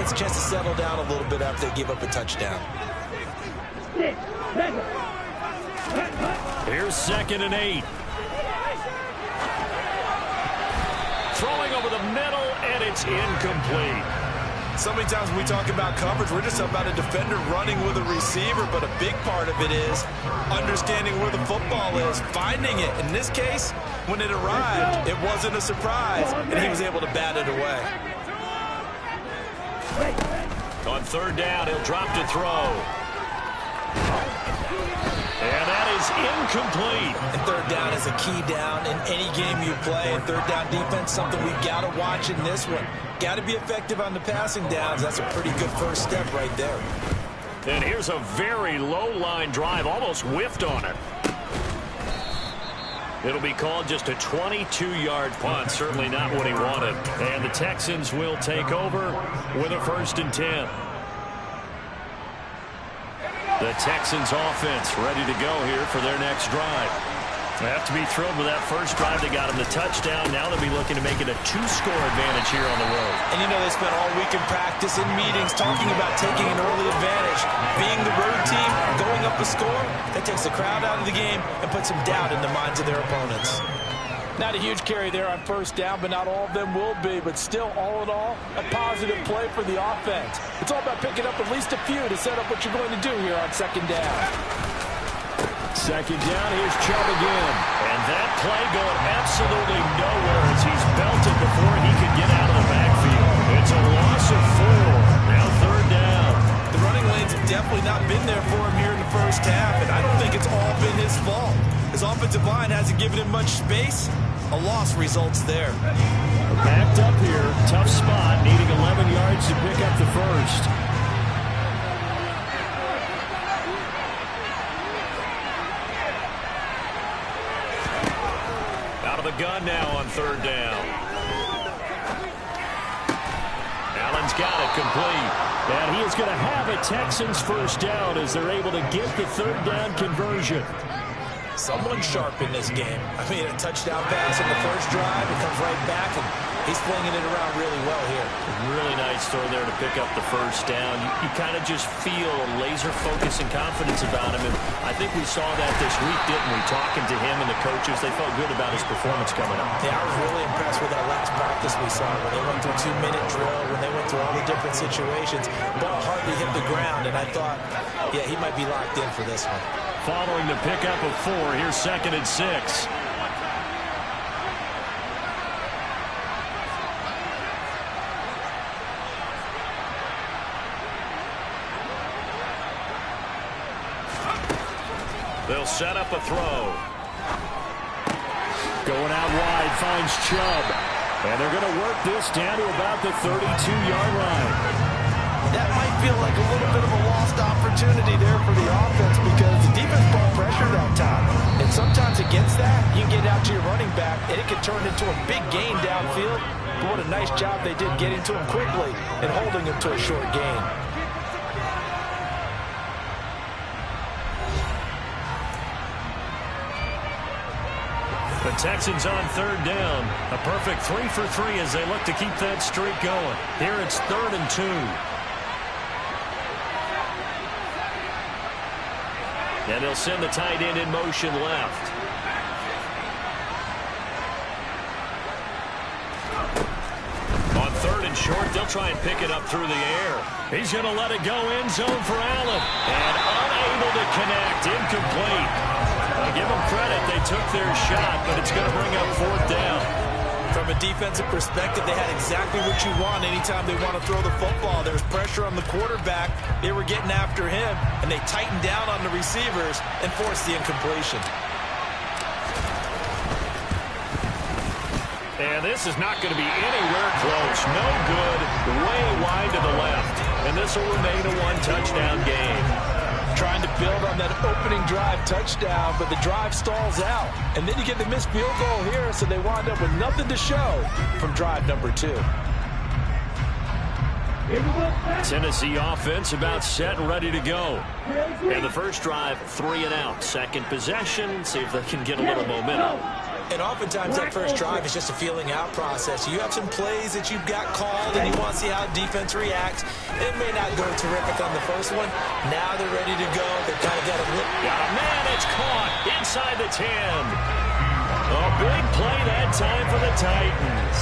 gets a chance to settle down a little bit after they give up a touchdown. Here's 2nd and 8. Throwing over the middle, and it's incomplete. So many times when we talk about coverage, we're just about a defender running with a receiver, but a big part of it is understanding where the football is, finding it. In this case, when it arrived, it wasn't a surprise, and he was able to bat it away. On 3rd down, he'll drop to throw. And that is incomplete. And 3rd down is a key down in any game you play. And 3rd down defense, something we've got to watch in this one. Got to be effective on the passing downs. That's a pretty good first step right there. And here's a very low line drive, almost whiffed on it. It'll be called just a 22-yard punt, certainly not what he wanted. And the Texans will take over with a 1st and 10. The Texans offense ready to go here for their next drive. They have to be thrilled with that first drive. They got them the touchdown. Now they'll be looking to make it a 2-score advantage here on the road. And you know they spent all week in practice and meetings talking about taking an early advantage. Being the road team, going up a score, that takes the crowd out of the game and puts some doubt in the minds of their opponents. Not a huge carry there on 1st down, but not all of them will be. But still, all in all, a positive play for the offense. It's all about picking up at least a few to set up what you're going to do here on 2nd down. 2nd down, here's Chubb again. And that play going absolutely nowhere as he's belted before he could get out of the backfield. It's a loss of 4. Now 3rd down. The running lanes have definitely not been there for him here in the first half, and I don't think it's all been his fault. His offensive line hasn't given him much space. A loss results there. Backed up here. Tough spot. Needing 11 yards to pick up the first. Out of the gun now on 3rd down. Allen's got it complete. And he is going to have a Texans first down as they're able to get the 3rd down conversion. Someone sharp in this game. I mean, a touchdown pass on the first drive. It comes right back, and he's flinging it around really well here. Really nice throw there to pick up the first down. You kind of just feel a laser focus and confidence about him, and I think we saw that this week, didn't we? Talking to him and the coaches, they felt good about his performance coming up. Yeah, I was really impressed with that last practice we saw when they went through 2-minute drill, when they went through all the different situations. Ball hardly hit the ground, and I thought, yeah, he might be locked in for this one. Following the pickup of 4, here's 2nd and 6. They'll set up a throw. Going out wide, finds Chubb. And they're going to work this down to about the 32-yard line. That might feel like a little bit of a lost opportunity there for the offense because the defense brought pressure that time. And sometimes against that, you can get out to your running back, and it can turn into a big gain downfield. But what a nice job they did getting to him quickly and holding him to a short gain. The Texans on 3rd down. A perfect 3 for 3 as they look to keep that streak going. Here it's 3rd and 2. And they'll send the tight end in motion left. On 3rd and short, they'll try and pick it up through the air. He's going to let it go end zone for Allen. And unable to connect. Incomplete. I give them credit. They took their shot, but it's going to bring up 4th down. From a defensive perspective, they had exactly what you want anytime they want to throw the football. There was pressure on the quarterback. They were getting after him, and they tightened down on the receivers and forced the incompletion. And this is not going to be anywhere close. No good. Way wide to the left. And this will remain a 1-touchdown game. Trying to build on that opening drive touchdown, but the drive stalls out. And then you get the missed field goal here, so they wind up with nothing to show from drive number 2. Tennessee offense about set and ready to go. And the first drive, 3 and out. Second possession, see if they can get a little momentum. And oftentimes that first drive is just a feeling out process. You have some plays that you've got called and you want to see how defense reacts. It may not go terrific on the first one. Now they're ready to go. They've kind of got a look. Got a man, it's caught inside the 10. A big play that time for the Titans.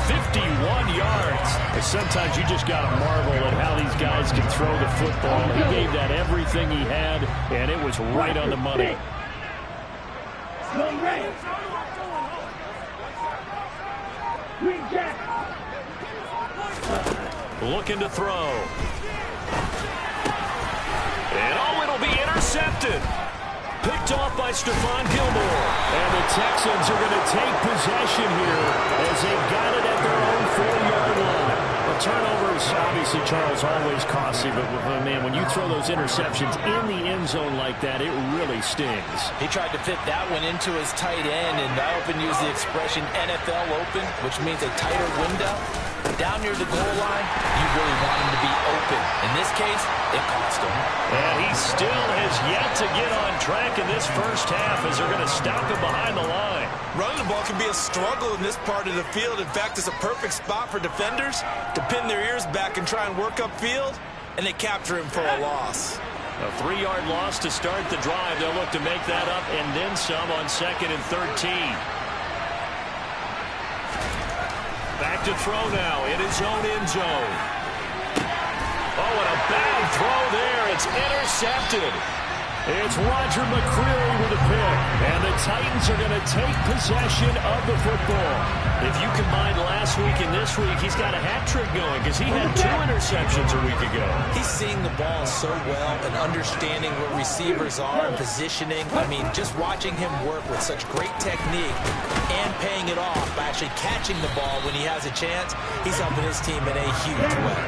51 yards. And sometimes you just got to marvel at how these guys can throw the football. He gave that everything he had, and it was right on the money. Looking to throw. And oh, it'll be intercepted. Picked off by Stephon Gilmore. And the Texans are going to take possession here as they got it at their own 4-yard line. The turnovers, obviously, Charles, always costly. But, man, when you throw those interceptions in the end zone like that, it really stings. He tried to fit that one into his tight end, and I often use the expression NFL open, which means a tighter window. Down near the goal line, you really want him to be open. In this case, it cost him. And he still has yet to get on track in this first half as they're going to stop him behind the line. Running the ball can be a struggle in this part of the field. In fact, it's a perfect spot for defenders to pin their ears back and try and work upfield, and they capture him for a loss. A 3-yard loss to start the drive. They'll look to make that up and then some on 2nd and 13. Back to throw now in his own end zone. Oh, and a bad throw there. It's intercepted. It's Roger McCreary with a pick. And the Titans are going to take possession of the football. If you combine last week and this week, he's got a hat trick going because he had 2 interceptions a week ago. He's seeing the ball so well and understanding what receivers are and positioning. I mean, just watching him work with such great technique and paying it off by actually catching the ball when he has a chance, he's helping his team in a huge way.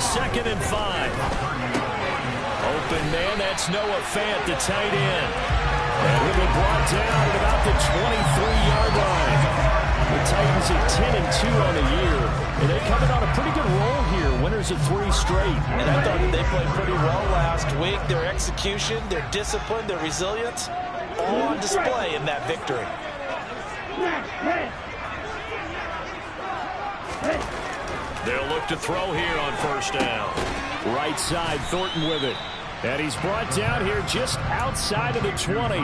2nd and 5. Open man, that's Noah Fant, the tight end. And he'll be brought down at about the 23-yard line. The Titans are 10-2 on the year. And they're coming on a pretty good roll here. Winners of 3 straight. And I thought that they played pretty well last week. Their execution, their discipline, their resilience, all on display in that victory. They'll look to throw here on first down. Right side, Thornton with it. And he's brought down here just outside of the 20.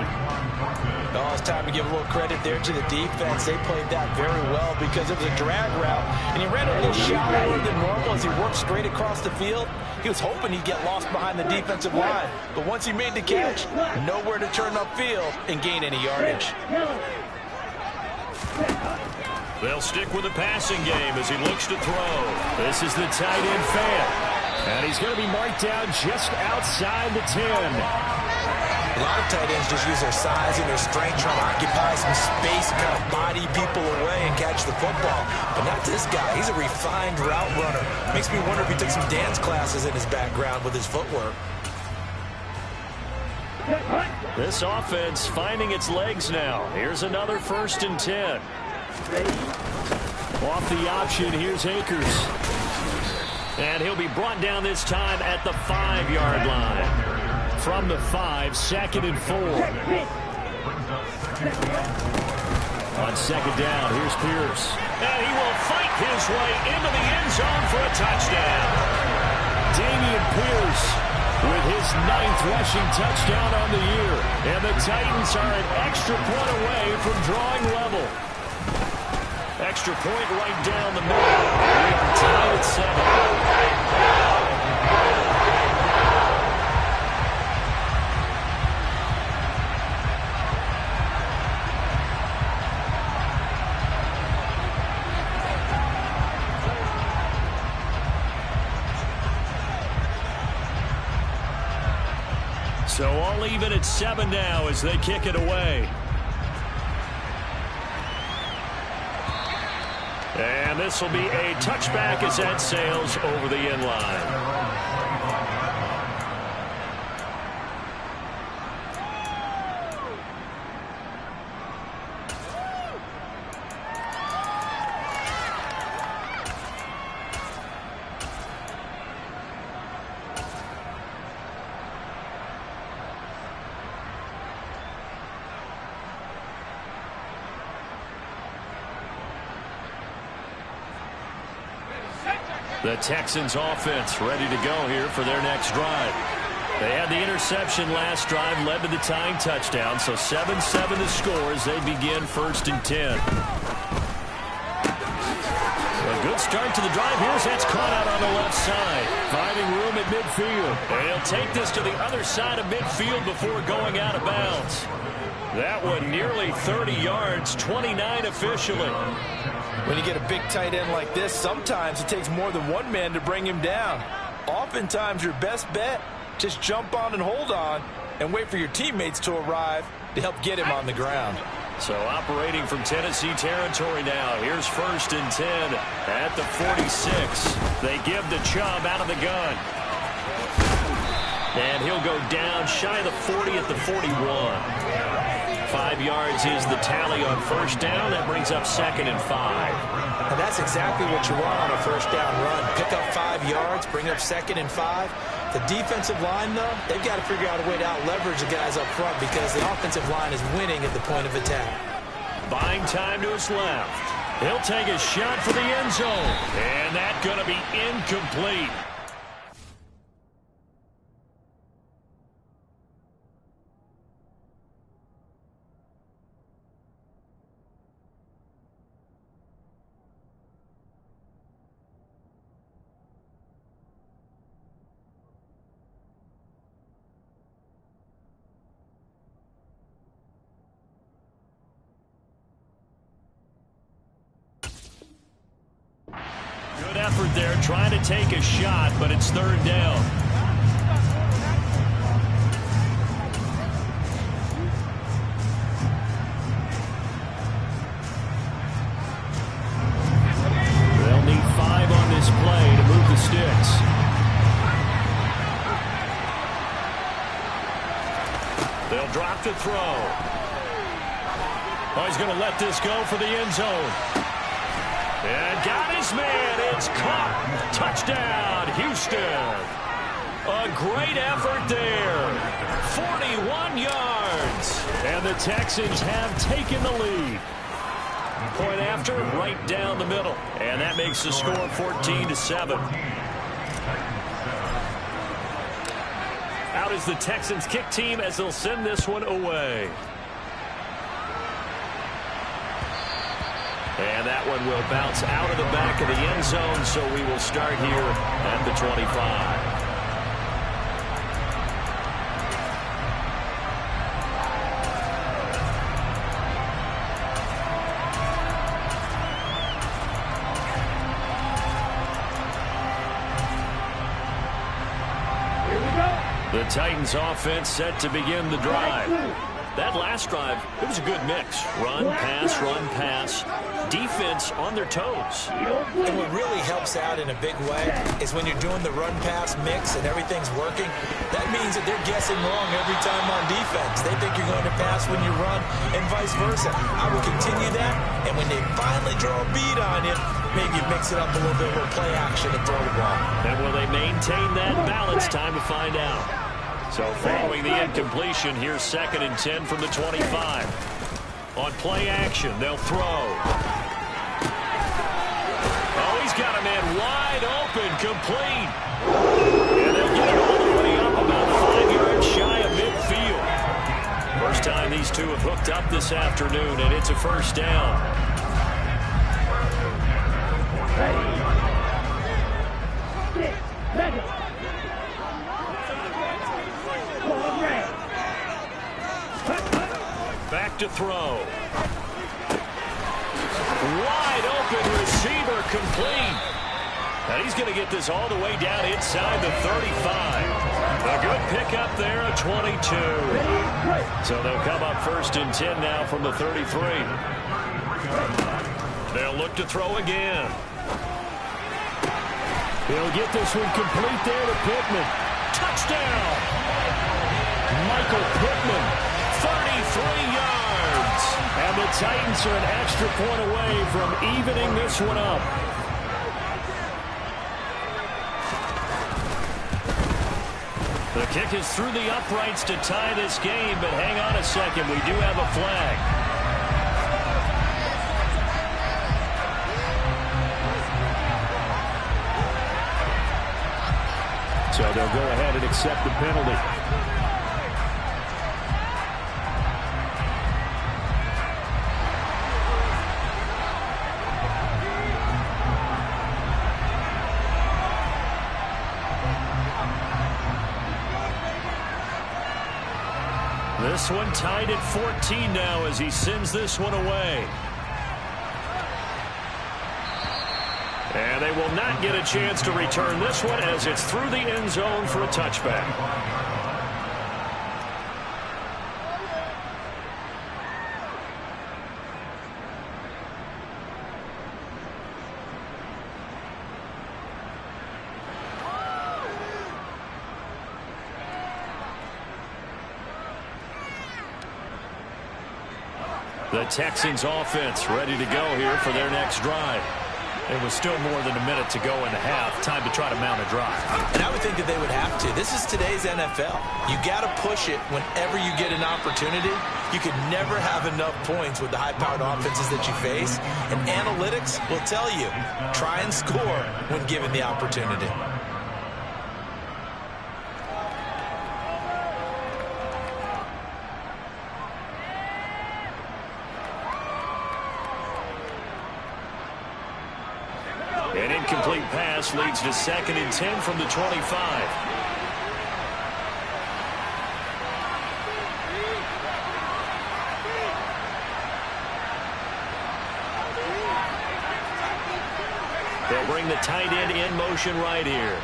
Oh, it's time to give a little credit there to the defense. They played that very well because it was a drag route, and he ran a little shallower than normal as he worked straight across the field. He was hoping he'd get lost behind the defensive line, but once he made the catch, nowhere to turn upfield and gain any yardage. They'll stick with the passing game as he looks to throw. This is the tight end Fant. And he's going to be marked down just outside the 10. A lot of tight ends just use their size and their strength trying to occupy some space, kind of body people away and catch the football. But not this guy. He's a refined route runner. Makes me wonder if he took some dance classes in his background with his footwork. This offense finding its legs now. Here's another 1st and 10. Off the option, here's Akers. And he'll be brought down this time at the 5-yard line. From the 5, 2nd and 4. On 2nd down, here's Pierce. And he will fight his way into the end zone for a touchdown. Dameon Pierce with his 9th rushing touchdown on the year. And the Titans are an extra point away from drawing level. Extra point right down the middle. We are tied at 7. So all even at 7 now as they kick it away. And this will be a touchback as that sails over the end line. The Texans offense ready to go here for their next drive. They had the interception last drive, led to the tying touchdown, so 7-7 the score as they begin 1st and 10. A good start to the drive. Here's that's caught out on the left side. Finding room at midfield. And he'll take this to the other side of midfield before going out of bounds. That one nearly 30 yards, 29 officially. When you get a big tight end like this, sometimes it takes more than one man to bring him down. Oftentimes your best bet, just jump on and hold on and wait for your teammates to arrive to help get him on the ground. So operating from Tennessee territory now. Here's 1st and 10 at the 46. They give the Chubb out of the gun. And he'll go down shy of the 40 at the 41. 5 yards is the tally on 1st down. That brings up 2nd and 5. And that's exactly what you want on a 1st down run. Pick up 5 yards, bring up 2nd and 5. The defensive line, though, they've got to figure out a way to out-leverage the guys up front because the offensive line is winning at the point of attack. Buying time to his left. He'll take a shot for the end zone. And that's going to be incomplete. Good effort there, trying to take a shot, but it's 3rd down. They'll need 5 on this play to move the sticks. They'll drop to throw. Oh, he's going to let this go for the end zone. And got his man. It's caught. Touchdown, Houston. A great effort there. 41 yards. And the Texans have taken the lead. Point after, right down the middle. And that makes the score 14-7. Out is the Texans kick team as they'll send this one away. And that one will bounce out of the back of the end zone, so we will start here at the 25. The Titans offense set to begin the drive. That last drive, it was a good mix. Run, pass, defense on their toes. And what really helps out in a big way is when you're doing the run-pass mix and everything's working, that means that they're guessing wrong every time on defense. They think you're going to pass when you run and vice versa. I will continue that, and when they finally draw a bead on you, maybe mix it up a little bit with play action and throw the ball. And will they maintain that balance? Time to find out. So following the incompletion, here's 2nd and 10 from the 25. On play action, they'll throw. Oh, he's got a man wide open, complete. And they'll get it all the way up about 5 yards shy of midfield. First time these two have hooked up this afternoon, and it's a 1st down. Back to throw. Wide open receiver, complete. And he's going to get this all the way down inside the 35. A good pickup there, a 22. So they'll come up 1st and 10 now from the 33. They'll look to throw again. He'll get this one complete there to Pittman. Touchdown! Michael Pittman. 33 yards. And the Titans are an extra point away from evening this one up. The kick is through the uprights to tie this game, but hang on a second. We do have a flag. So they'll go ahead and accept the penalty. This one tied at 14 now as he sends this one away. And they will not get a chance to return this one as it's through the end zone for a touchback. The Texans offense ready to go here for their next drive. It was still more than a minute to go in the half. Time to try to mount a drive. And I would think that they would have to. This is today's NFL. You got to push it whenever you get an opportunity. You could never have enough points with the high-powered offenses that you face. And analytics will tell you, try and score when given the opportunity. An incomplete pass leads to 2nd and 10 from the 25. They'll bring the tight end in motion right here.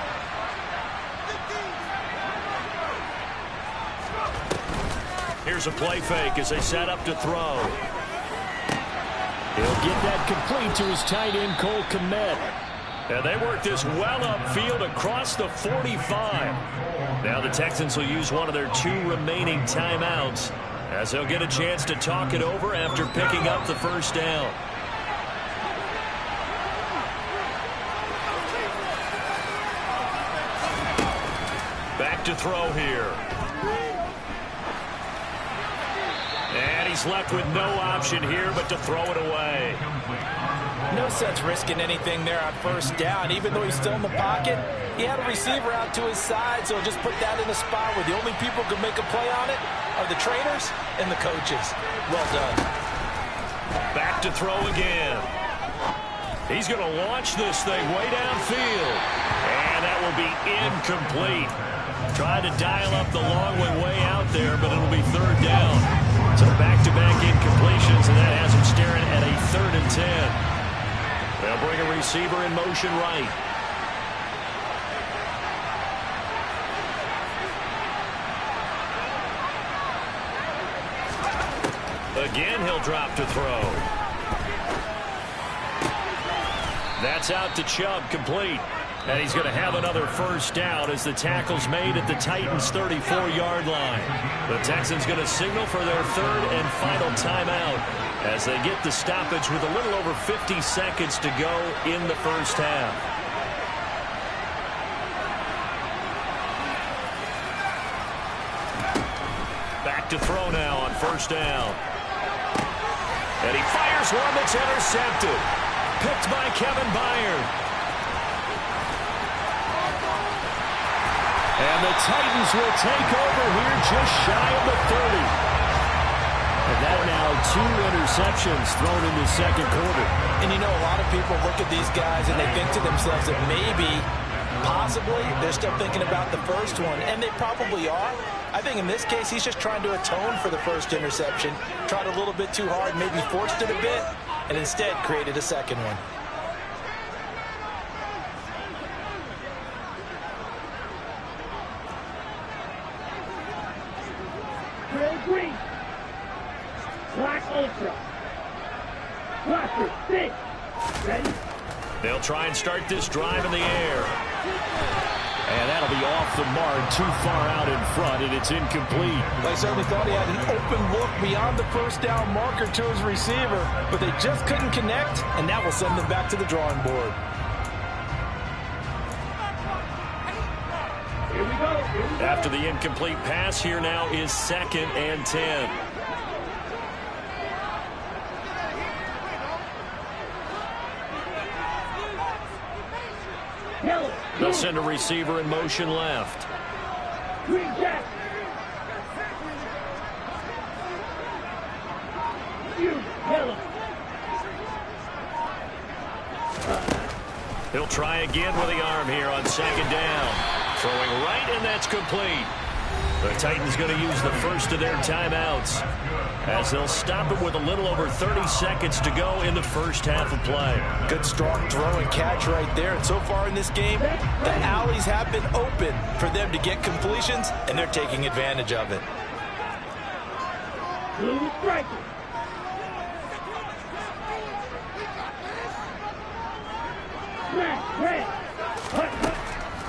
Here's a play fake as they set up to throw. He'll get that complete to his tight end, Cole Kmet. And they work this well upfield across the 45. Now the Texans will use one of their 2 remaining timeouts as they'll get a chance to talk it over after picking up the first down. Back to throw here. And he's left with no option here but to throw it away. No sense risking anything there on first down. Even though he's still in the pocket, he had a receiver out to his side, so just put that in a spot where the only people who can make a play on it are the trainers and the coaches. Well done. Back to throw again. He's going to launch this thing way downfield. And that will be incomplete. Tried to dial up the long way out there, but it'll be 3rd down. So back-to-back incompletions, and that has him staring at a 3rd and 10. They'll bring a receiver in motion right. Again, he'll drop to throw. That's out to Chubb, complete. And he's going to have another first down as the tackle's made at the Titans' 34-yard line. The Texans going to signal for their 3rd and final timeout as they get the stoppage with a little over 50 seconds to go in the first half. Back to throw now on first down. And he fires one that's intercepted. Picked by Kevin Byard. And the Titans will take over here just shy of the 30. And that now 2 interceptions thrown in the second quarter. And you know, a lot of people look at these guys and they think to themselves that maybe, possibly, they're still thinking about the first one. And they probably are. I think in this case, he's just trying to atone for the first interception. Tried a little bit too hard, maybe forced it a bit, and instead created a second one. Green. Black Ultra. Blaster 6. Ready? They'll try and start this drive in the air. And that'll be off the mark, too far out in front, and it's incomplete. They certainly thought he had an open look beyond the first down marker to his receiver, but they just couldn't connect, and that will send them back to the drawing board. Here we go. After the incomplete pass, here now is 2nd and 10. Hill. They'll send a receiver in motion left. KingJay. You yellow. He'll try again with the arm here on second down. Throwing right, and that's complete. The Titans going to use the first of their timeouts as they'll stop it with a little over 30 seconds to go in the first half of play. Good, strong throw and catch right there. And so far in this game, the alleys have been open for them to get completions, and they're taking advantage of it. Blue striker. Smash, red. Hut, hut.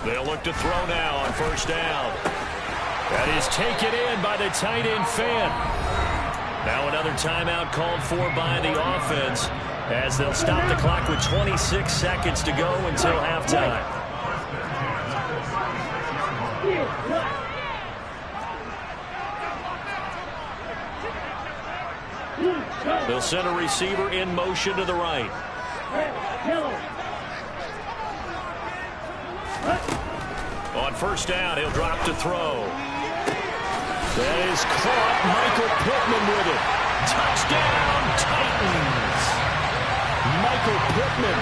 They'll look to throw now on first down. That is taken in by the tight end Fan. Now another timeout called for by the offense as they'll stop the clock with 26 seconds to go until halftime. They'll send a receiver in motion to the right. On first down, he'll drop to throw. That is caught. Michael Pittman with it. Touchdown, Titans. Michael Pittman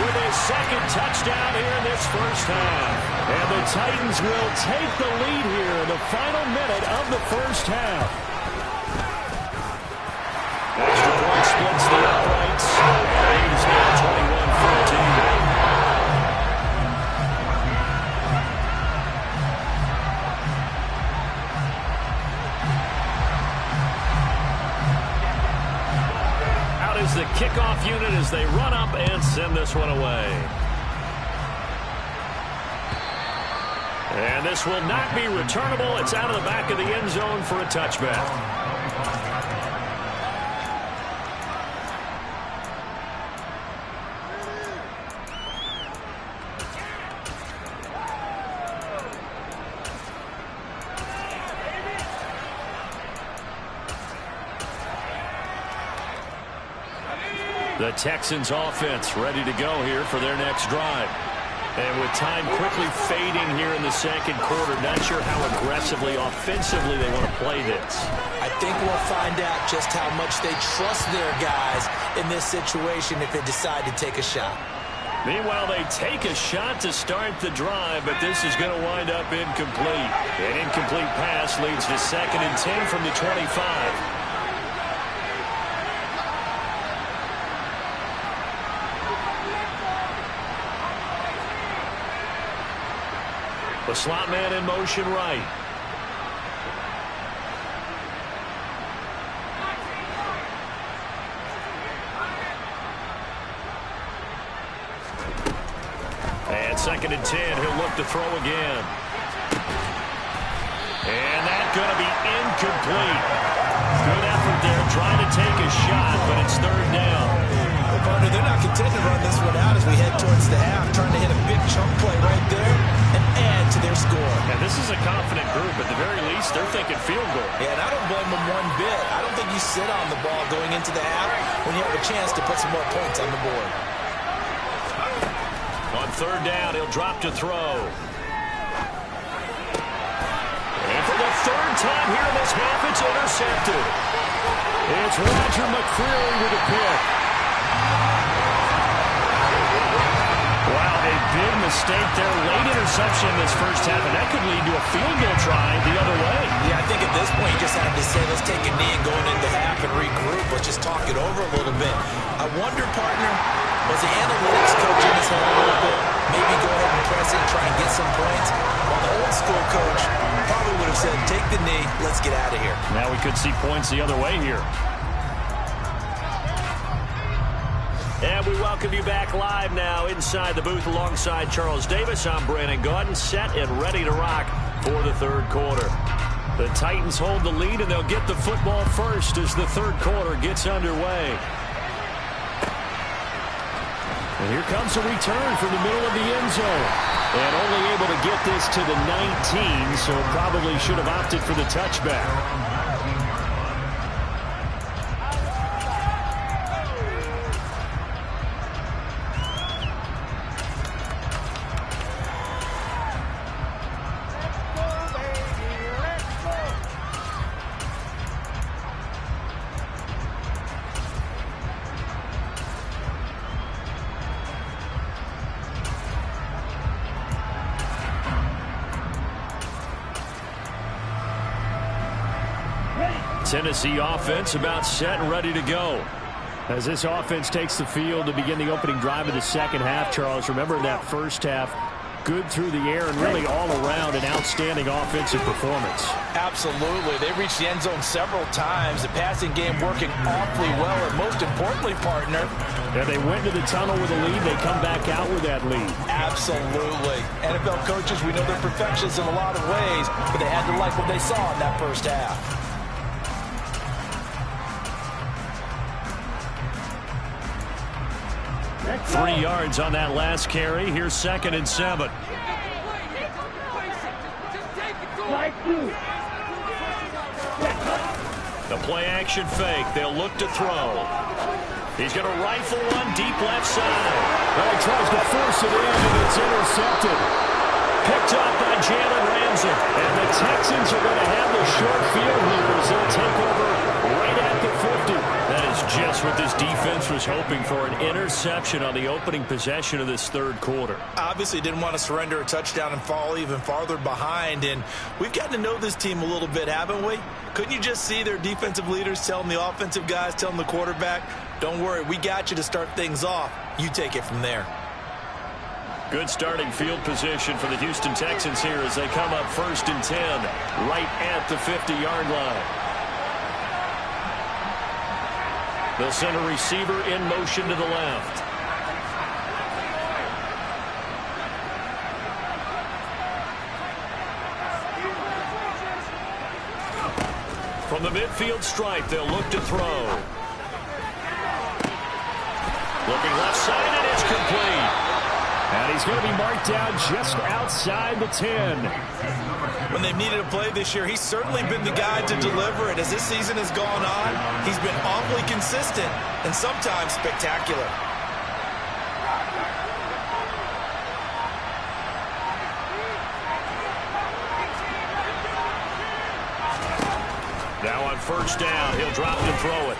with his second touchdown here in this first half. And the Titans will take the lead here in the final minute of the first half. Extra point splits the uprights. Lead is now 21-14. The kickoff unit as they run up and send this one away. And this will not be returnable. It's out of the back of the end zone for a touchback. The Texans offense ready to go here for their next drive. And with time quickly fading here in the second quarter, not sure how aggressively, offensively they want to play this. I think we'll find out just how much they trust their guys in this situation if they decide to take a shot. Meanwhile, they take a shot to start the drive, but this is going to wind up incomplete. An incomplete pass leads to 2nd and 10 from the 25. The slot man in motion right. And 2nd and 10, he'll look to throw again. And that's going to be incomplete. Good effort there, trying to take a shot, but it's 3rd down. Well, partner, they're not content to run this one out as we head towards the half, trying to hit a big chunk play right there and add to their score. And this is a confident group. At the very least, they're thinking field goal. Yeah, and I don't blame them one bit. I don't think you sit on the ball going into the half when you have a chance to put some more points on the board. On 3rd down, he'll drop to throw. And for the 3rd time here in this half, it's intercepted. It's Roger McCreary with a pick. Wow, a big mistake there. Late interception in this first half, and that could lead to a field goal try the other way. Yeah, I think at this point you just have to say, let's take a knee and go into half and regroup. Let's just talk it over a little bit. I wonder, partner, was the analytics coach in his head a little bit? Maybe go ahead and press it and try and get some points. While the old school coach probably would have said, take the knee, let's get out of here. Now we could see points the other way here. And we welcome you back live now inside the booth alongside Charles Davis. I'm Brandon Gaudin, set and ready to rock for the 3rd quarter. The Titans hold the lead, and they'll get the football first as the 3rd quarter gets underway. And here comes a return from the middle of the end zone. And only able to get this to the 19, so probably should have opted for the touchback. Tennessee offense about set and ready to go. As this offense takes the field to begin the opening drive of the second half, Charles, remember that first half, good through the air and really all around an outstanding offensive performance. Absolutely. They reached the end zone several times. The passing game working awfully well, and most importantly, partner, Yeah, they went to the tunnel with a lead. They come back out with that lead. absolutely. NFL coaches, we know they're perfectionists in a lot of ways, but they had to like what they saw in that first half. 3 yards on that last carry. Here's 2nd and 7. The play action fake. They'll look to throw. He's going to rifle one deep left side. Well, he tries to force it in, and it's intercepted. Picked up by Jalen Ramsey. And the Texans are going to have the short field here as they'll take over right at the 50. That is just what this defense was hoping for, an interception on the opening possession of this third quarter. Obviously didn't want to surrender a touchdown and fall even farther behind, and we've gotten to know this team a little bit, haven't we? Couldn't you just see their defensive leaders telling the offensive guys, telling the quarterback, don't worry, we got you to start things off. You take it from there. Good starting field position for the Houston Texans here as they come up 1st and 10 right at the 50-yard line. They'll send a receiver in motion to the left. From the midfield stripe, they'll look to throw. Looking left side, and it's complete. And he's going to be marked down just outside the 10. When they've needed a play this year, he's certainly been the guy to deliver it. As this season has gone on, he's been awfully consistent and sometimes spectacular. Now on 1st down, he'll drop to throw it.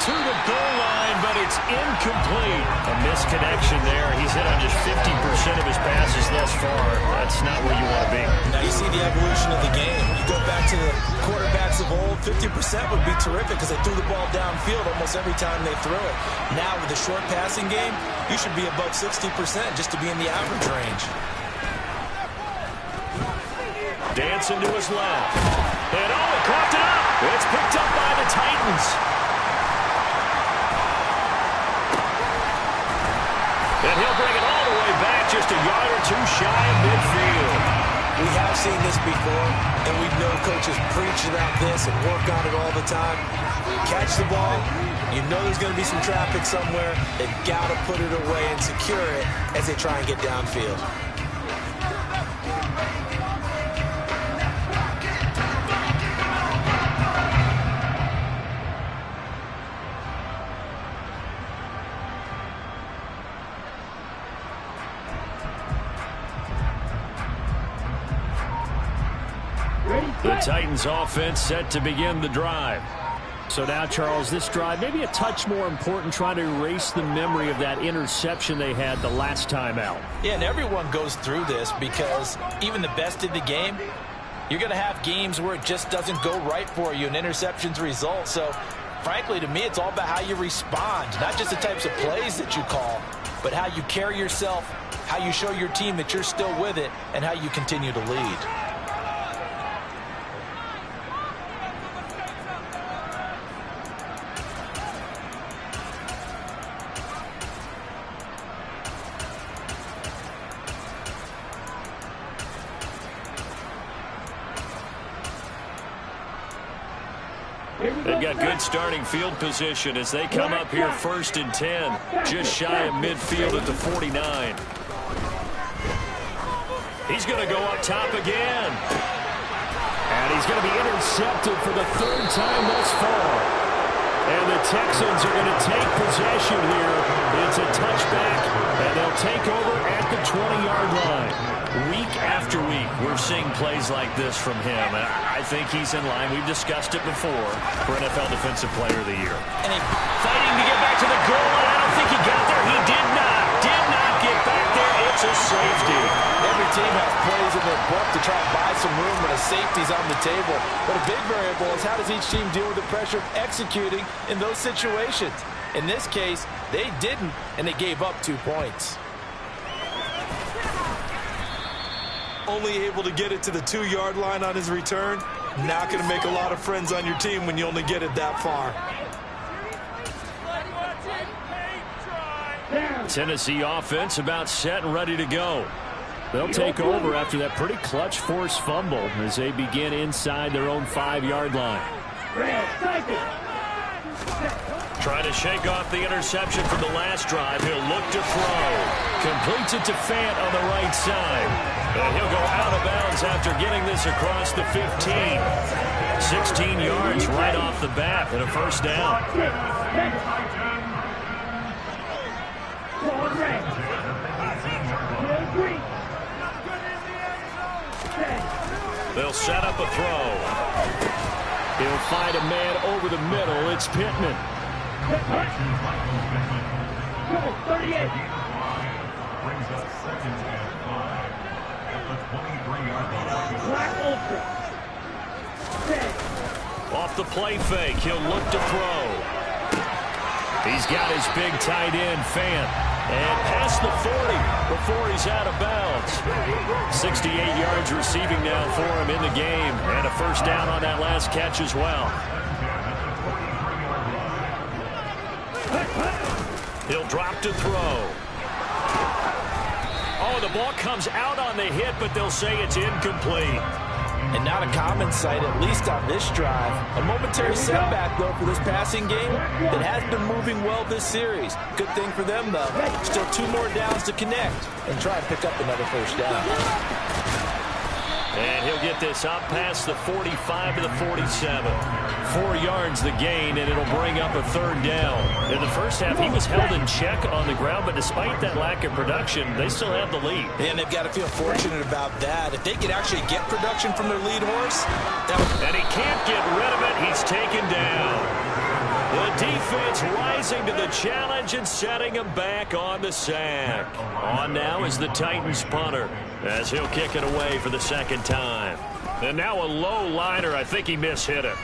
To the goal line, but it's incomplete. A misconnection there. He's hit on just 50% of his passes thus far. That's not where you want to be. Now you see the evolution of the game. You go back to the quarterbacks of old, 50% would be terrific because they threw the ball downfield almost every time they threw it. Now with the short passing game, you should be above 60% just to be in the average range. Dancing to his left. And he caught it up. It's picked up by the Titans. And he'll bring it all the way back just a yard or two shy of midfield. We have seen this before, and we know coaches preach about this and work on it all the time. Catch the ball. You know there's going to be some traffic somewhere. They've got to put it away and secure it as they try and get downfield. The Titans offense set to begin the drive. So now, Charles, this drive maybe a touch more important, trying to erase the memory of that interception they had the last time out. Yeah, and everyone goes through this because even the best in the game, you're going to have games where it just doesn't go right for you, and interceptions result. So, frankly, to me, it's all about how you respond, not just the types of plays that you call, but how you carry yourself, how you show your team that you're still with it, and how you continue to lead. They've got good starting field position as they come up here 1st and 10, just shy of midfield at the 49. He's going to go up top again. And he's going to be intercepted for the 3rd time thus far. And the Texans are going to take possession here. It's a touchback, and they'll take over at the 20-yard line. Week after week, we're seeing plays like this from him. And I think he's in line. We've discussed it before for NFL Defensive Player of the Year. And fighting to get back to the goal line. I don't think he got there. He did not get back there. It's a safety. every team has plays in their book to try and buy some room when a safety's on the table. But a big variable is how does each team deal with the pressure of executing in those situations. In this case, they didn't, and they gave up 2 points. Only able to get it to the 2-yard line on his return. Not going to make a lot of friends on your team when you only get it that far. Tennessee offense about set and ready to go. They'll take over after that pretty clutch forced fumble as they begin inside their own 5-yard line. Trying to shake off the interception from the last drive. He'll look to throw. Completes it to Fant on the right side. And he'll go out of bounds after getting this across the 15. 16 yards right off the bat and a first down. They'll set up a throw. He'll find a man over the middle. It's Pittman. 38. Off the play fake, he'll look to throw. He's got his big tight end, Fant. And past the 40 before he's out of bounds. 68 yards receiving now for him in the game. And a first down on that last catch as well. He'll drop to throw. Oh, the ball comes out on the hit, but they'll say it's incomplete. And not a common sight, at least on this drive. A momentary setback, though, for this passing game that has been moving well this series. Good thing for them, though. Still 2 more downs to connect and try and pick up another first down. And he'll get this up past the 45 to the 47. 4 yards the gain, and it'll bring up a third down. In the first half, he was held in check on the ground, but despite that lack of production, they still have the lead. And they've got to feel fortunate about that. If they could actually get production from their lead horse, that would... And he can't get rid of it. He's taken down. The defense rising to the challenge and setting him back on the sack. On now is the Titans punter as he'll kick it away for the second time. And now a low liner. I think he mishit it.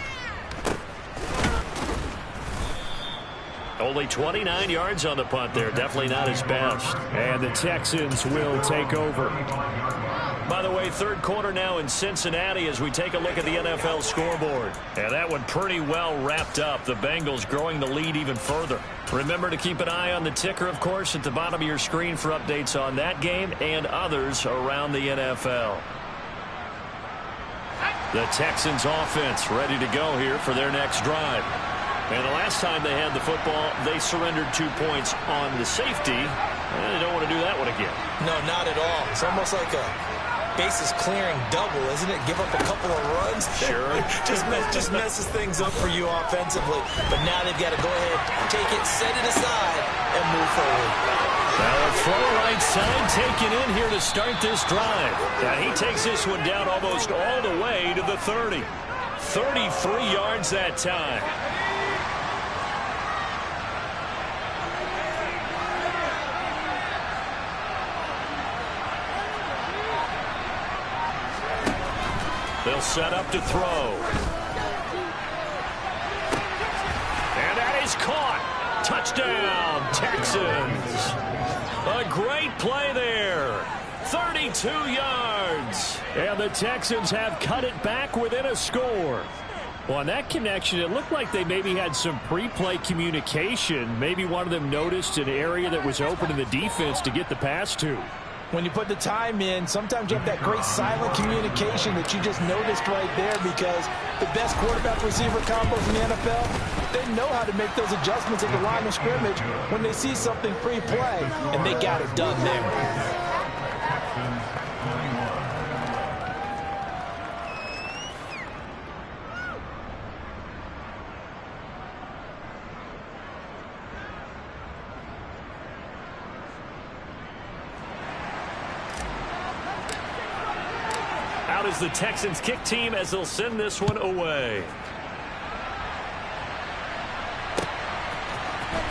Only 29 yards on the punt there. Definitely not his best. And the Texans will take over. By the way, third quarter now in Cincinnati as we take a look at the NFL scoreboard. And that one pretty well wrapped up. The Bengals growing the lead even further. Remember to keep an eye on the ticker, of course, at the bottom of your screen for updates on that game and others around the NFL. The Texans offense ready to go here for their next drive. And the last time they had the football, they surrendered 2 points on the safety. And they don't want to do that one again. No, not at all. It's almost like a bases clearing double, isn't it? Give up a couple of runs. Sure. just messes things up for you offensively. But now they've got to go ahead, take it, set it aside, and move forward. Now a throw right side taken in here to start this drive. And he takes this one down almost all the way to the 30. 33 yards that time. They'll set up to throw. And that is caught. Touchdown, Texans. A great play there. 32 yards. And the Texans have cut it back within a score. Well, on that connection, it looked like they maybe had some pre-play communication. Maybe one of them noticed an area that was open in the defense to get the pass to. When you put the time in, sometimes you have that great silent communication that you just noticed right there, because the best quarterback-receiver combos in the NFL, they know how to make those adjustments at the line of scrimmage when they see something pre-play, and they got it done there. Out is the Texans kick team as they'll send this one away.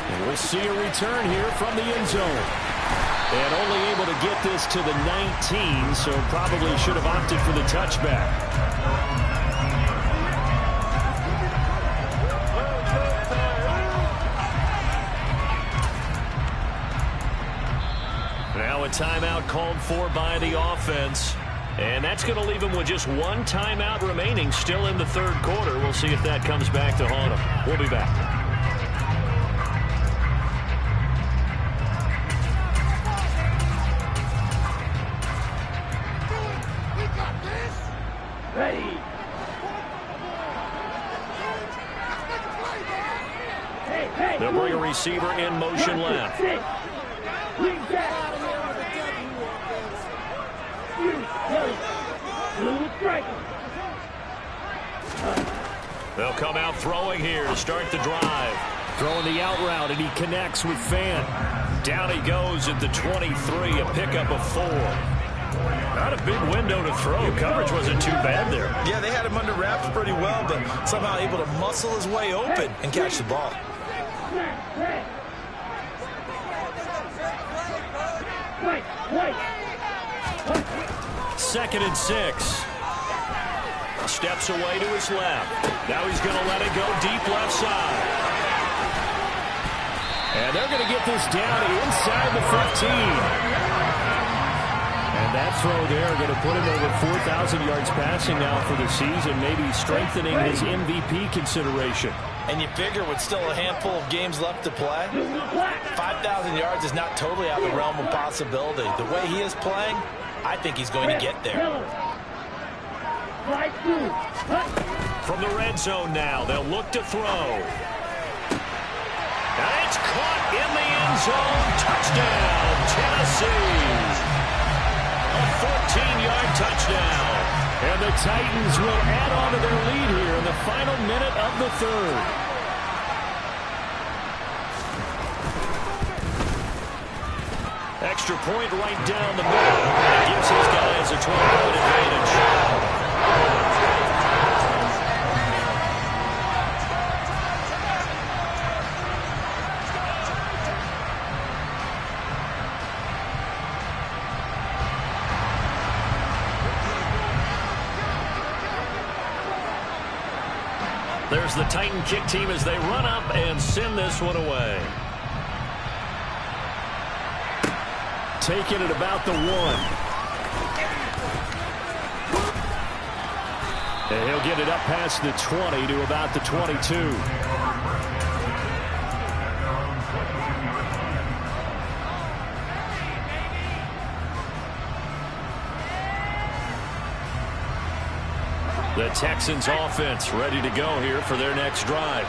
And we'll see a return here from the end zone. And only able to get this to the 19, so probably should have opted for the touchback. Now a timeout called for by the offense. And that's going to leave them with just one timeout remaining still in the third quarter. We'll see if that comes back to haunt them. We'll be back. Ready. They'll bring a receiver in motion left. They'll come out throwing here to start the drive. Throwing the out route, and he connects with Fan. Down he goes at the 23, a pickup of 4. Not a big window to throw. Coverage wasn't too bad there. Yeah, they had him under wraps pretty well, but somehow able to muscle his way open and catch the ball. Second and 6. Steps away to his left. Now he's going to let it go deep left side. And they're going to get this down inside the 15. And that throw there going to put him over 4,000 yards passing now for the season, maybe strengthening his MVP consideration. And you figure with still a handful of games left to play, 5,000 yards is not totally out of the realm of possibility. The way he is playing, I think he's going to get there. From the red zone now, they'll look to throw. And it's caught in the end zone. Touchdown, Tennessee. A 14-yard touchdown. And the Titans will add on to their lead here in the final minute of the third. Extra point right down the middle. That gives his guys a 12-point advantage. There's the Titan kick team as they run up and send this one away. Taking it about the 1. And he'll get it up past the 20 to about the 22. The Texans offense ready to go here for their next drive.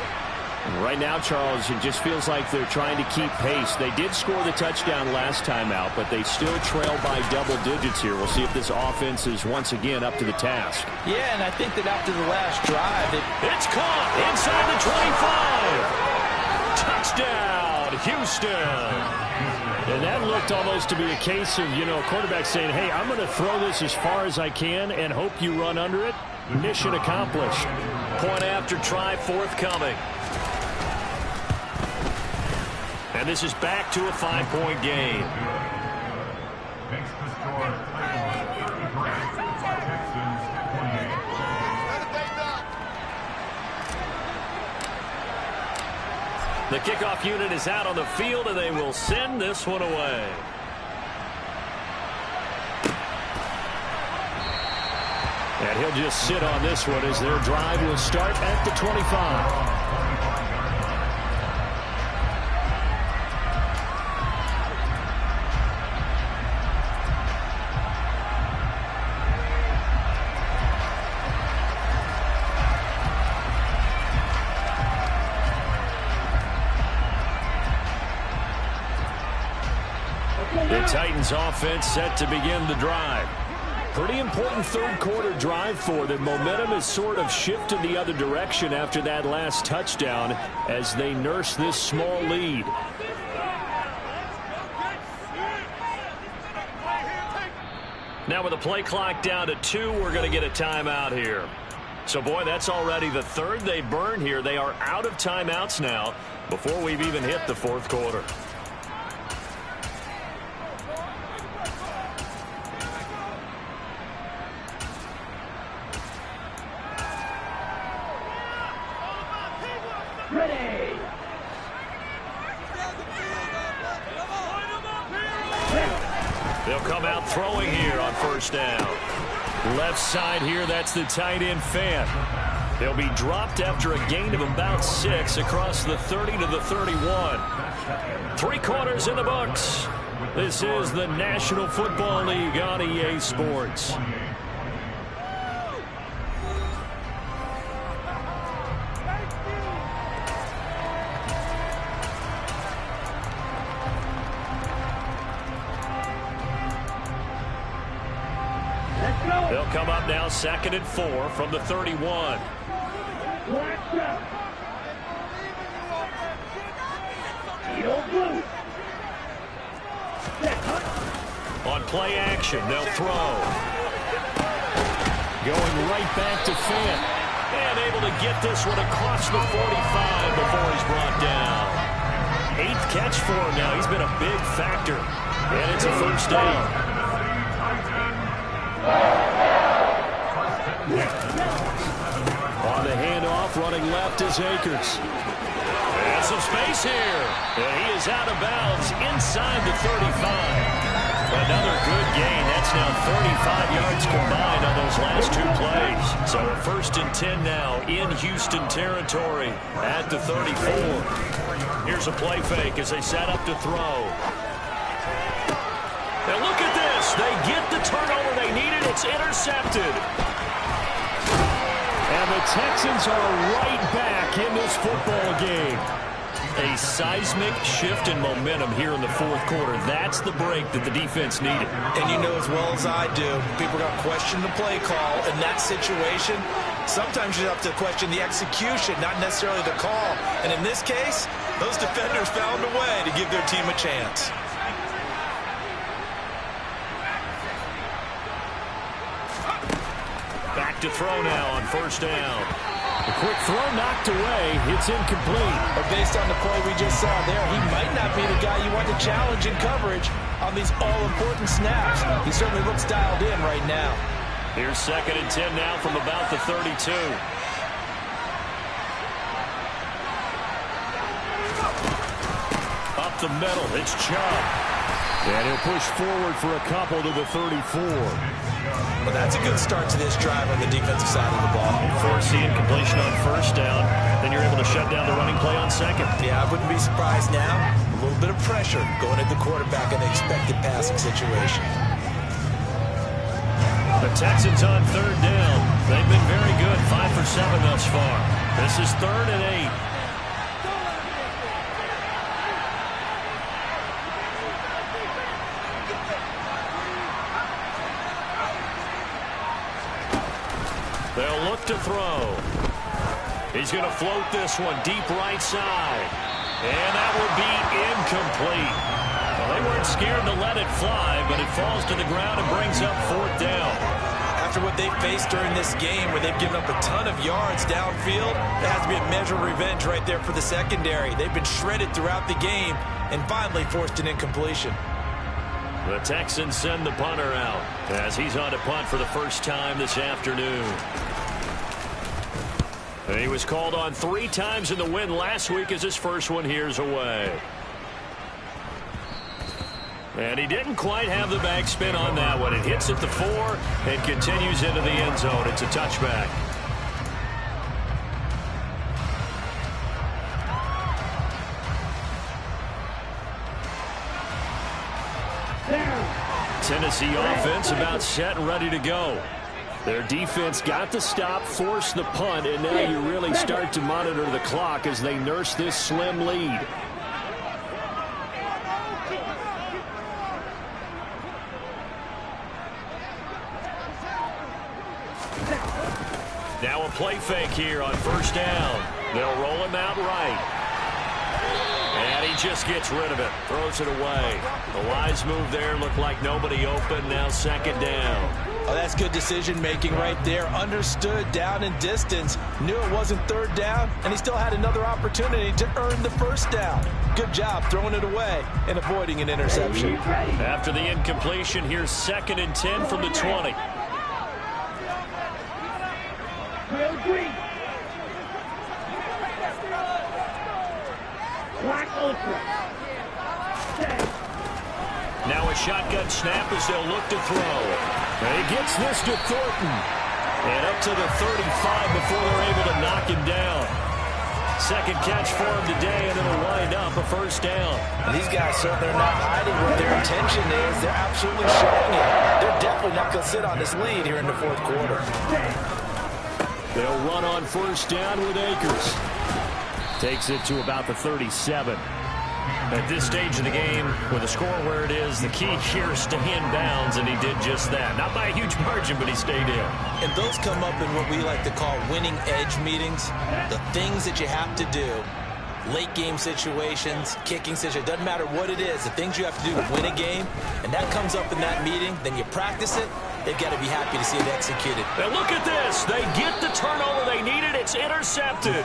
And right now, Charles, it just feels like they're trying to keep pace. They did score the touchdown last time out, but they still trail by double digits here. We'll see if this offense is once again up to the task. Yeah, and I think that after the last drive, it's caught inside the 25. Touchdown, Houston. And that looked almost to be a case of, a quarterback saying, hey, I'm going to throw this as far as I can and hope you run under it. Mission accomplished. Point after try forthcoming. And this is back to a 5-point game. Makes the score Texans 28. The kickoff unit is out on the field, and they will send this one away. And he'll just sit on this one as their drive will start at the 25. The Titans offense set to begin the drive. Pretty important third quarter drive for them. Momentum has sort of shifted the other direction after that last touchdown as they nurse this small lead. Now with the play clock down to 2, we're going to get a timeout here. So, boy, that's already the third they burned here. They are out of timeouts now before we've even hit the fourth quarter. They'll come out throwing here on first down. Left side here, that's the tight end Fant. They'll be dropped after a gain of about 6 across the 30 to the 31. 3 quarters in the books. This is the National Football League on EA Sports. They'll come up now 2nd and 4 from the 31. On play action, they'll throw. Going right back to Fant. And able to get this one across the 45 before he's brought down. 8th catch for him now. He's been a big factor. And it's a first down. On the handoff, running left is Akers. And some space here. And he is out of bounds inside the 35. Another good gain. That's now 35 yards combined on those last 2 plays. So a 1st and 10 now in Houston territory at the 34. Here's a play fake as they set up to throw. Now look at this. They get the turnover they needed. It's intercepted. And the Texans are right back in this football game. A seismic shift in momentum here in the 4th quarter. That's the break that the defense needed. And you know as well as I do, people are going to question the play call. In that situation, sometimes you have to question the execution, not necessarily the call. And in this case, those defenders found a way to give their team a chance. Back to throw now on first down. A quick throw knocked away. It's incomplete. But based on the play we just saw there, he might not be the guy you want to challenge in coverage on these all-important snaps. He certainly looks dialed in right now. Here's 2nd and 10 now from about the 32. Up the middle, it's Chubb. And he'll push forward for a couple to the 34. Well, that's a good start to this drive on the defensive side of the ball. Forcing completion on first down. Then you're able to shut down the running play on 2nd. Yeah, I wouldn't be surprised now. A little bit of pressure going at the quarterback in the expected passing situation. The Texans on 3rd down. They've been very good, 5 for 7 thus far. This is 3rd and 8. They'll look to throw. He's going to float this one deep right side. And that will be incomplete. Well, they weren't scared to let it fly, but it falls to the ground and brings up 4th down. After what they faced during this game where they've given up a ton of yards downfield, there has to be a measure of revenge right there for the secondary. They've been shredded throughout the game and finally forced an incompletion. The Texans send the punter out as he's on to punt for the first time this afternoon. And he was called on 3 times in the win last week as his first one here's away. And he didn't quite have the backspin on that one. It hits at the 4 and continues into the end zone. It's a touchback. Tennessee offense about set and ready to go. Their defense got the stop, forced the punt, and now you really start to monitor the clock as they nurse this slim lead. Now a play fake here on first down. They'll roll him out right. And he just gets rid of it, throws it away. The wise move there, looked like nobody open, now 2nd down. Oh, that's good decision-making right there. Understood down and distance, knew it wasn't 3rd down, and he still had another opportunity to earn the 1st down. Good job throwing it away and avoiding an interception. After the incompletion, here's 2nd and 10 from the 20. Now a shotgun snap as they'll look to throw. And he gets this to Thornton. And up to the 35 before they're able to knock him down. Second catch for him today, and it'll wind up a first down. And these guys certainly are not hiding what their intention is. They're absolutely showing it. They're definitely not going to sit on this lead here in the fourth quarter. They'll run on first down with Akers. Takes it to about the 37. At this stage of the game, with the score where it is, the key here is stay in bounds, and he did just that. Not by a huge margin, but he stayed in. And those come up in what we like to call winning edge meetings. The things that you have to do, late game situations, kicking situations, doesn't matter what it is, the things you have to do to win a game, and that comes up in that meeting, then you practice it, they've got to be happy to see it executed. Now look at this. They get the turnover they needed. It's intercepted.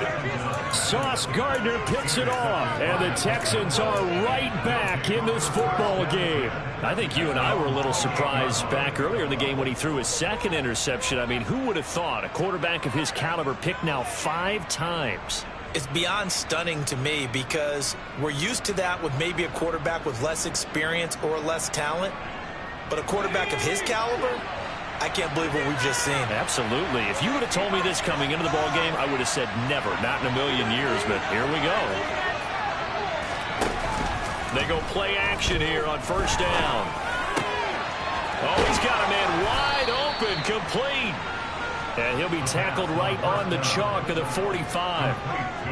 Sauce Gardner picks it off, and the Texans are right back in this football game. I think you and I were a little surprised back earlier in the game when he threw his second interception. I mean, who would have thought a quarterback of his caliber picked now 5 times? It's beyond stunning to me because we're used to that with maybe a quarterback with less experience or less talent. But a quarterback of his caliber, I can't believe what we've just seen. Absolutely. If you would have told me this coming into the ball game, I would have said never, not in a million years. But here we go. They go play action here on first down. Oh, he's got a man wide open, complete. And he'll be tackled right on the chalk of the 45.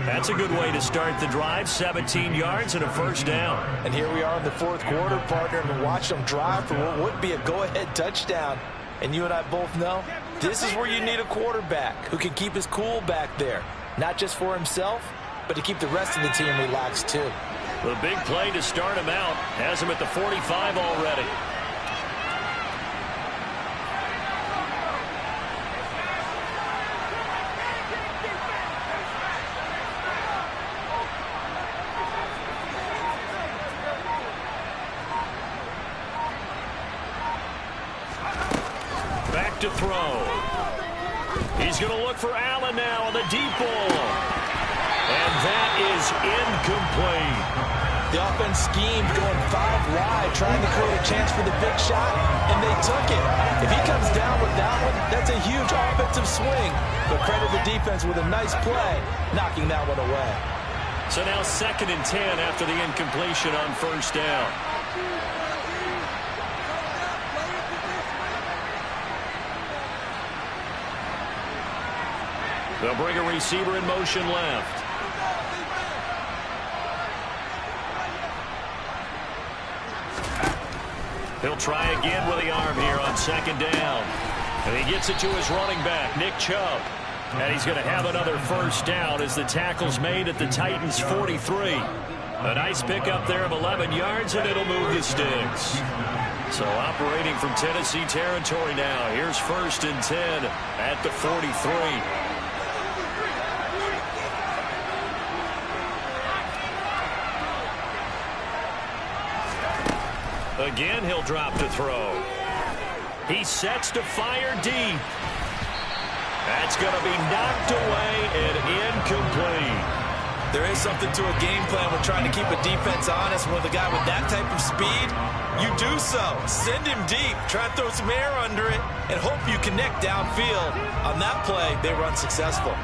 That's a good way to start the drive. 17 yards and a first down. And here we are in the fourth quarter, partner, and watch them drive for what would be a go-ahead touchdown. And you and I both know this is where you need a quarterback who can keep his cool back there. Not just for himself, but to keep the rest of the team relaxed too. The big play to start him out has him at the 45 already. To throw. He's going to look for Allen now on the deep ball. And that is incomplete. The offense schemed going 5 wide, trying to create a chance for the big shot, and they took it. If he comes down with that one, that's a huge offensive swing. But credit the defense with a nice play, knocking that one away. So now 2nd and 10 after the incompletion on first down. They'll bring a receiver in motion left. He'll try again with the arm here on 2nd down. And he gets it to his running back, Nick Chubb. And he's going to have another first down as the tackle's made at the Titans' 43. A nice pickup there of 11 yards, and it'll move the sticks. So operating from Tennessee territory now. Here's 1st and 10 at the 43. Again, he'll drop to throw. He sets to fire deep. That's going to be knocked away and incomplete. There is something to a game plan with trying to keep a defense honest. With a guy with that type of speed, you do so. Send him deep. Try and throw some air under it and hope you connect downfield. On that play, they were unsuccessful.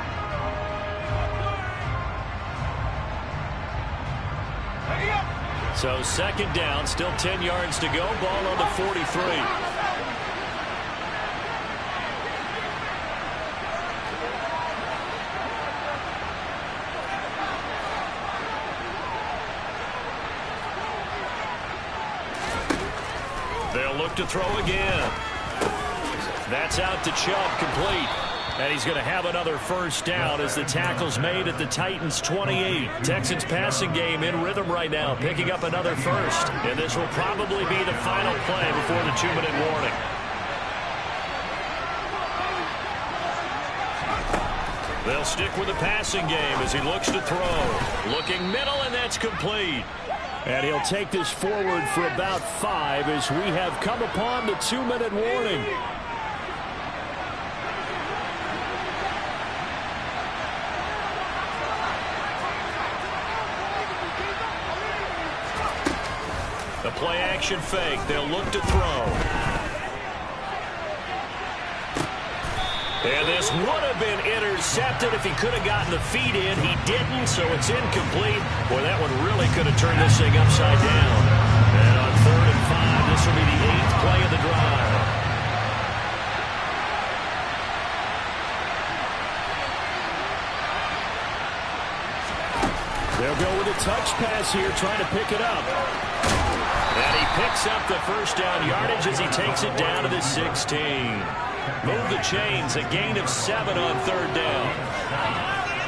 So 2nd down, still 10 yards to go. Ball on the 43. They'll look to throw again. That's out to Chubb, complete. And he's going to have another first down as the tackle's made at the Titans' 28. Texans passing game in rhythm right now, picking up another first. And this will probably be the final play before the 2-minute warning. They'll stick with the passing game as he looks to throw. Looking middle, and that's complete. And he'll take this forward for about 5 as we have come upon the 2-minute warning. The play action fake. They'll look to throw. And this would have been intercepted if he could have gotten the feet in. He didn't, so it's incomplete. Boy, that one really could have turned this thing upside down. And on 3rd and 5, this will be the 8th play of the drive. They'll go with a touch pass here, trying to pick it up. And he picks up the first down yardage as he takes it down to the 16. Move the chains, a gain of 7 on 3rd down.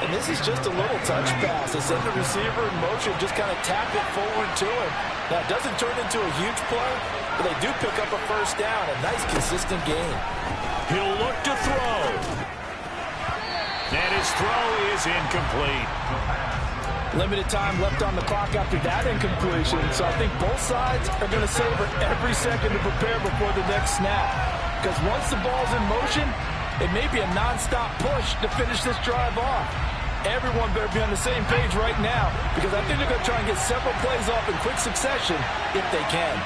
And this is just a little touch pass. They send the receiver in motion, just kind of tap it forward to him. Now, it doesn't turn into a huge play, but they do pick up a first down. A nice, consistent gain. He'll look to throw. And his throw is incomplete. Limited time left on the clock after that incompletion, so I think both sides are going to savor every second to prepare before the next snap. Because once the ball's in motion, it may be a non-stop push to finish this drive off. Everyone better be on the same page right now, because I think they're going to try and get several plays off in quick succession if they can.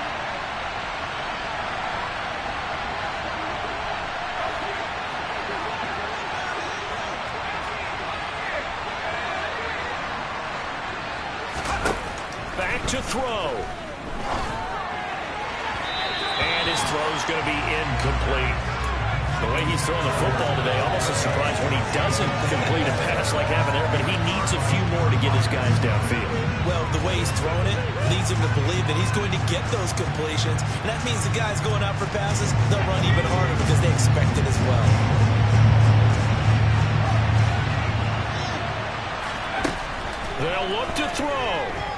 Back to throw. And his throw's going to be incomplete. The way he's throwing the football today, almost a surprise when he doesn't complete a pass like having there, but he needs a few more to get his guys downfield. Well, the way he's throwing it leads him to believe that he's going to get those completions. And that means the guys going out for passes, they'll run even harder because they expect it as well. They'll look to throw.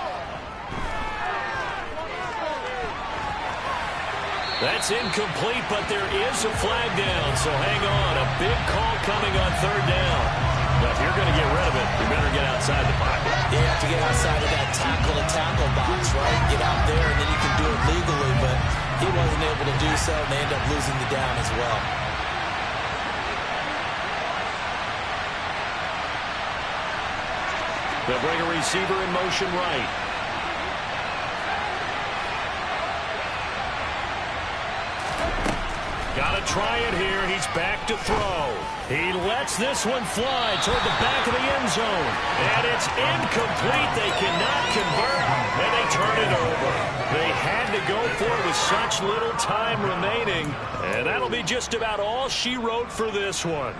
That's incomplete, but there is a flag down, so hang on. A big call coming on 3rd down. But if you're going to get rid of it, you better get outside the pocket. You have to get outside of that tackle-to-tackle box, right? Get out there, and then you can do it legally, but he wasn't able to do so, and they end up losing the down as well. They'll bring a receiver in motion right. Got to try it here. He's back to throw. He lets this one fly toward the back of the end zone. And it's incomplete. They cannot convert, and they turn it over. They had to go for it with such little time remaining. And that'll be just about all she wrote for this one.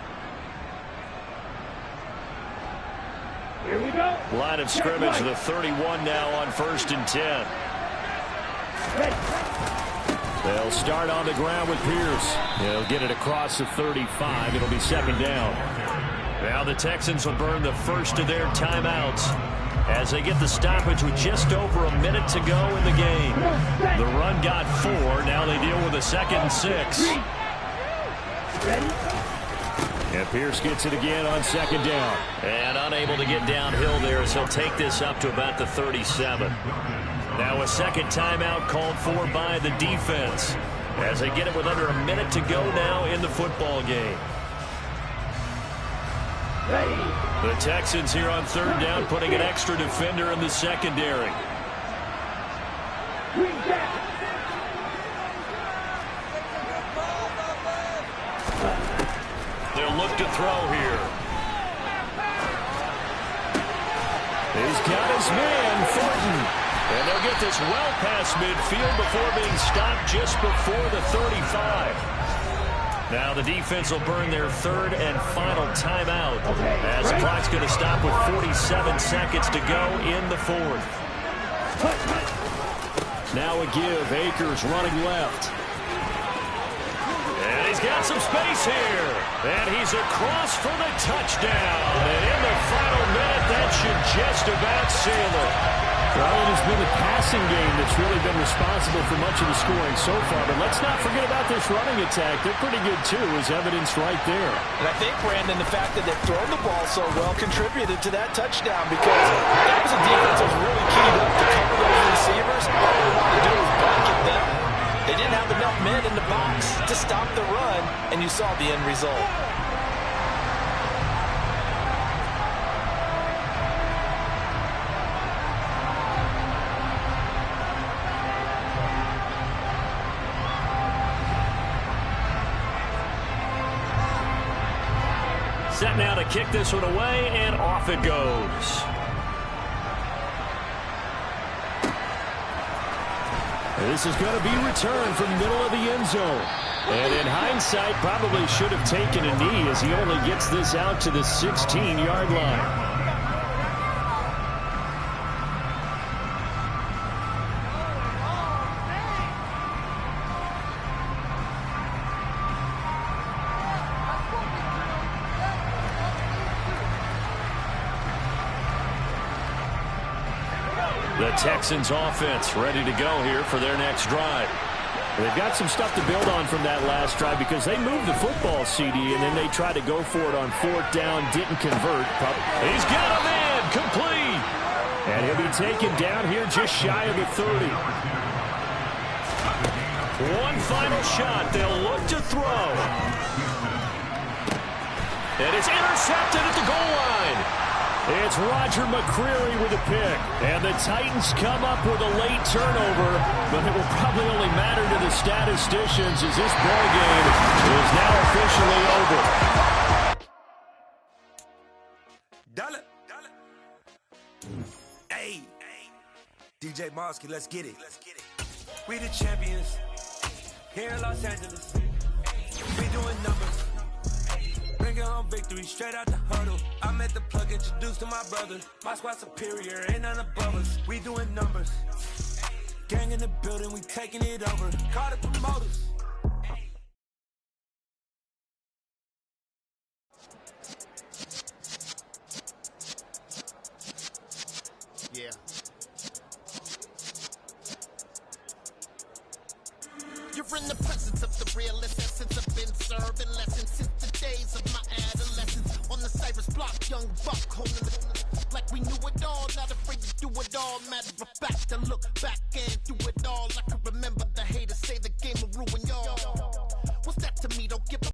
Here we go. Line of scrimmage, the 31 now on 1st and 10. They'll start on the ground with Pierce. They'll get it across the 35. It'll be 2nd down. Now the Texans will burn the first of their timeouts as they get the stoppage with just over a minute to go in the game. The run got 4. Now they deal with a 2nd and 6. And Pierce gets it again on 2nd down. And unable to get downhill there as he'll take this up to about the 37. Now a 2nd timeout called for by the defense as they get it with under a minute to go now in the football game. The Texans here on 3rd down putting an extra defender in the secondary. They'll look to throw here. He's got his man, Thornton. And they'll get this well past midfield before being stopped just before the 35. Now the defense will burn their 3rd and final timeout as the clock's going to stop with 47 seconds to go in the 4th. Now a give. Akers running left. And he's got some space here. And he's across for the touchdown. And in the final minute, that should just about seal it. Well, it has been the passing game that's really been responsible for much of the scoring so far. But let's not forget about this running attack. They're pretty good, too, as evidenced right there. And I think, Brandon, the fact that they've thrown the ball so well contributed to that touchdown because that was a defense that was really keyed up to cover those receivers. All they wanted to do was blanket them. They didn't have enough men in the box to stop the run, and you saw the end result. set now to kick this one away, and off it goes. This is going to be returned from middle of the end zone. And in hindsight, probably should have taken a knee as he only gets this out to the 16-yard line. The Texans offense ready to go here for their next drive. They've got some stuff to build on from that last drive because they moved the football, CD, and then they tried to go for it on 4th down, didn't convert. He's got him in, complete. And he'll be taken down here just shy of the 30. One final shot. They'll look to throw. And it's intercepted at the goal line. It's Roger McCreary with a pick. And the Titans come up with a late turnover, but it will probably only matter to the statisticians as this ball game is now officially over. Dollar. Hey, DJ Mosky, let's get it. We the champions here in Los Angeles. We doing numbers. Bringing home victory straight out the huddle. I met the plug, introduced to my brother. My squad superior, ain't none above us. We doing numbers. Gang in the building, we taking it over. Call the promoters. Yeah. You're in the presence of the realest essence. I've been serving lessons since the days of my adolescence. On the Cyrus block, young buck holding it like we knew it all. Not afraid to do it all. Matter of fact, to look back and do it all like a